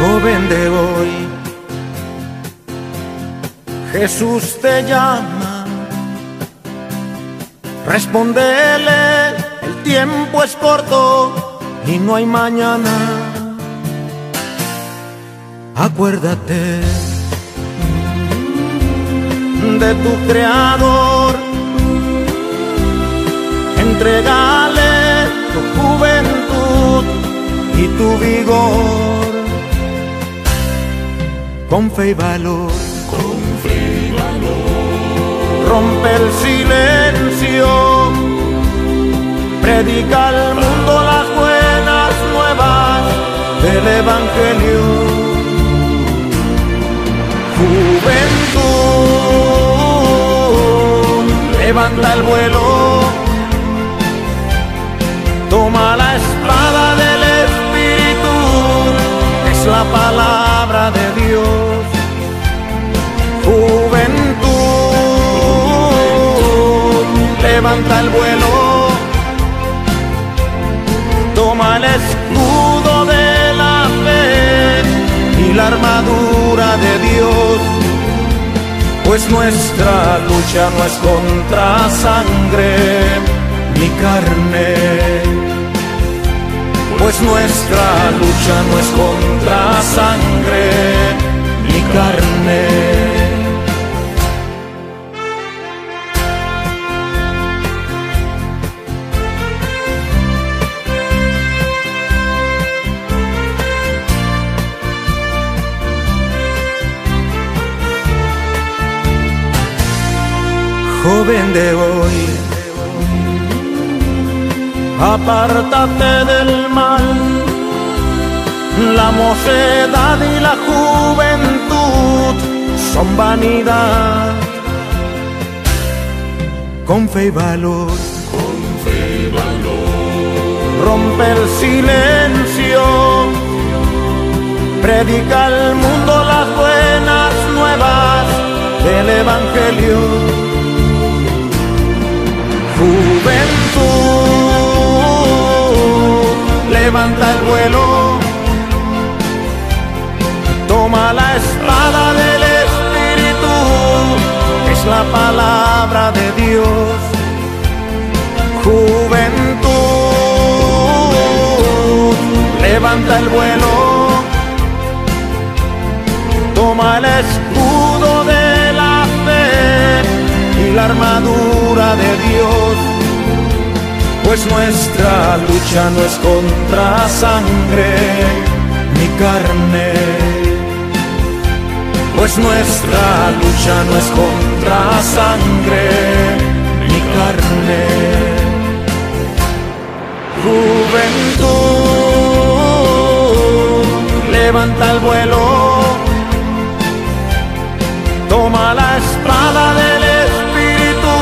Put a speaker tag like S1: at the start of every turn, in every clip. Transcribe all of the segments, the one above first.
S1: Joven de hoy, Jesús te llama, respóndele, el tiempo es corto y no hay mañana. Acuérdate de tu Creador, entrégale tu juventud y tu vigor. Con fe y valor, rompe el silencio, predica al mundo las buenas nuevas del Evangelio. Juventud, levanta el vuelo, toma la espada del Espíritu, es la palabra de Dios. Juventud, levanta el vuelo, toma el escudo de la fe y la armadura de Dios, pues nuestra lucha no es contra sangre ni carne, pues nuestra lucha no es contra sangre ni carne. Joven de hoy, apártate del mal, la mocedad y la juventud son vanidad. Con fe y valor, rompe el silencio, predica al mundo las buenas nuevas del Evangelio. Juventud, levanta el vuelo, toma la espada del Espíritu, es la palabra de Dios. Juventud, levanta el vuelo, toma el escudo de la fe y la armadura de Dios, pues nuestra lucha no es contra sangre ni carne, pues nuestra lucha no es contra sangre ni carne. Juventud, levanta el vuelo, toma la espada del Espíritu,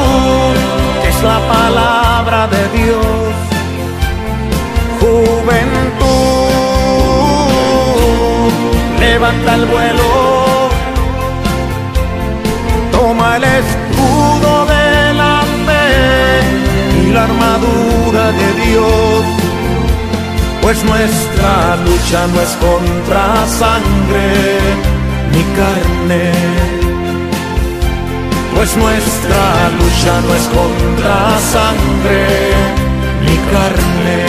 S1: que es la palabra de Dios. Juventud, levanta el vuelo, toma el escudo de la fe y la armadura de Dios, pues nuestra lucha no es contra sangre ni carne, pues nuestra lucha no es contra sangre ni carne.